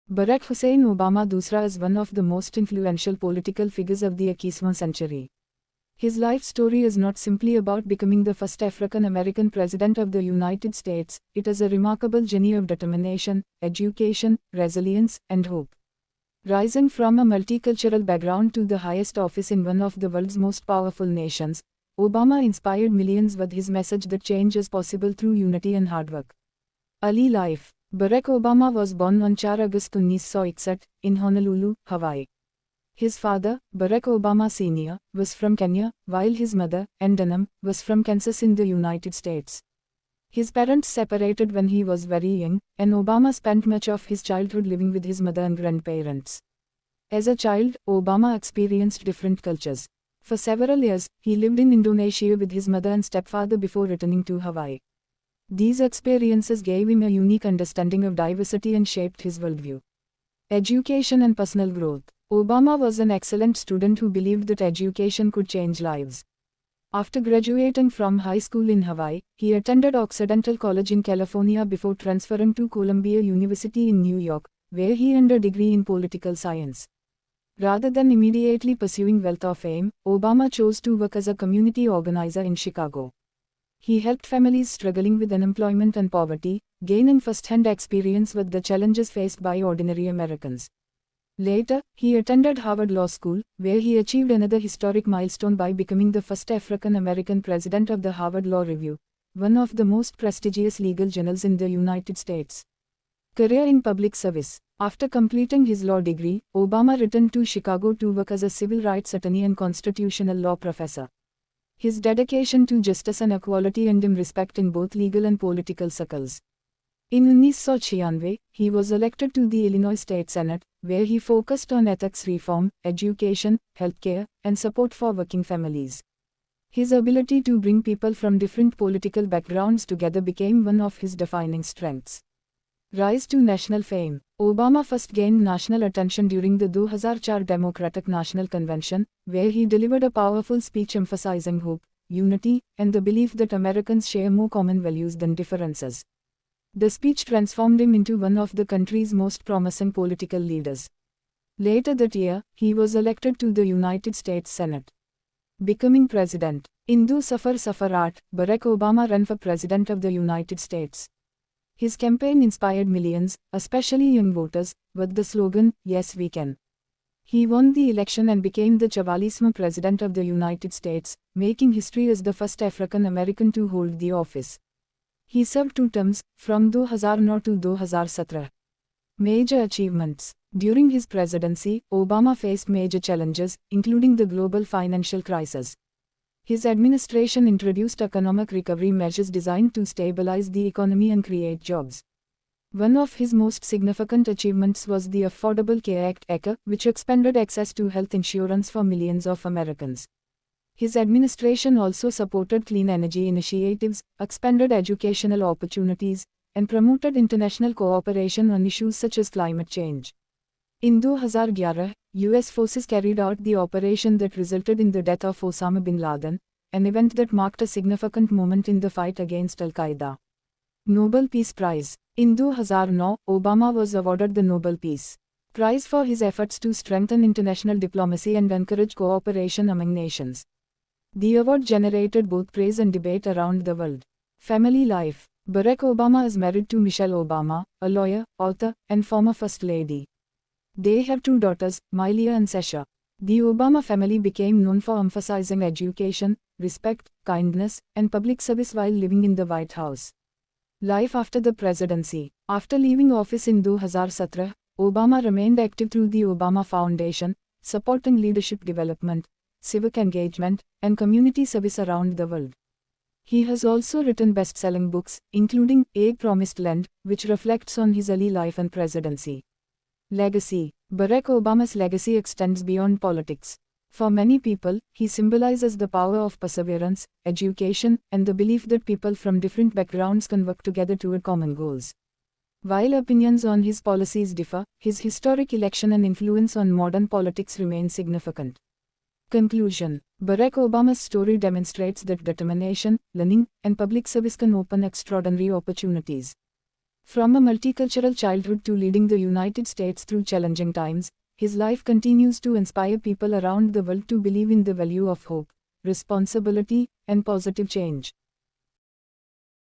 Barack Hussein Obama दूसरा is one of the most influential political figures of the 21st century. His life story is not simply about becoming the first African American president of the United States, it is a remarkable journey of determination, education, resilience, and hope. Rising from a multicultural background to the highest office in one of the world's most powerful nations, Obama inspired millions with his message that change is possible through unity and hard work. Early life. Barack Obama was born on 4 August 1961 in Honolulu, Hawaii. His father, Barack Obama Sr., was from Kenya, while his mother, Ann Dunham, was from Kansas in the United States. His parents separated when he was very young, and Obama spent much of his childhood living with his mother and grandparents. As a child, Obama experienced different cultures. For several years, he lived in Indonesia with his mother and stepfather before returning to Hawaii. These experiences gave him a unique understanding of diversity and shaped his worldview. Education and personal growth. Obama was an excellent student who believed that education could change lives. After graduating from high school in Hawaii, he attended Occidental College in California before transferring to Columbia University in New York, where he earned a degree in political science. Rather than immediately pursuing wealth or fame, Obama chose to work as a community organizer in Chicago. He helped families struggling with unemployment and poverty, gaining first-hand experience with the challenges faced by ordinary Americans. Later, he attended Harvard Law School, where he achieved another historic milestone by becoming the first African American president of the Harvard Law Review, one of the most prestigious legal journals in the United States. Career in public service. After completing his law degree, Obama returned to Chicago to work as a civil rights attorney and constitutional law professor. His dedication to justice and equality earned him respect in both legal and political circles. In 1996, he was elected to the Illinois State Senate, where he focused on ethics reform, education, healthcare, and support for working families. His ability to bring people from different political backgrounds together became one of his defining strengths. Rise to national fame. Obama first gained national attention during the 2004 Democratic National Convention, where he delivered a powerful speech emphasizing hope, unity, and the belief that Americans share more common values than differences. The speech transformed him into one of the country's most promising political leaders. Later that year, he was elected to the United States Senate. Becoming president. Indu Safar Safarat, Barack Obama ran for president of the United States. His campaign inspired millions, especially young voters, with the slogan, "Yes we can." He won the election and became the 44th President of the United States, making history as the first African American to hold the office. He served 2 terms, from 2009 to 2017. Major achievements. During his presidency, Obama faced major challenges, including the global financial crisis. His administration introduced economic recovery measures designed to stabilize the economy and create jobs. One of his most significant achievements was the Affordable Care Act (ACA), which expanded access to health insurance for millions of Americans. His administration also supported clean energy initiatives, expanded educational opportunities, and promoted international cooperation on issues such as climate change. In 2011, U.S. forces carried out the operation that resulted in the death of Osama bin Laden, an event that marked a significant moment in the fight against Al-Qaeda. Nobel Peace Prize. In 2009, Obama was awarded the Nobel Peace Prize for his efforts to strengthen international diplomacy and encourage cooperation among nations. The award generated both praise and debate around the world. Family life. Barack Obama is married to Michelle Obama, a lawyer, author, and former First Lady. They have 2 daughters, Milia and Sasha. The Obama family became known for emphasizing education, respect, kindness, and public service while living in the White House. Life after the presidency. After leaving office in 2017, Obama remained active through the Obama Foundation, supporting leadership development, civic engagement, and community service around the world. He has also written best-selling books, including A Promised Land, which reflects on his early life and presidency. Legacy. Barack Obama's legacy extends beyond politics. For many people, he symbolizes the power of perseverance, education, and the belief that people from different backgrounds can work together toward common goals. While opinions on his policies differ, his historic election and influence on modern politics remain significant. Conclusion. Barack Obama's story demonstrates that determination, learning, and public service can open extraordinary opportunities. From a multicultural childhood to leading the United States through challenging times, his life continues to inspire people around the world to believe in the value of hope, responsibility, and positive change.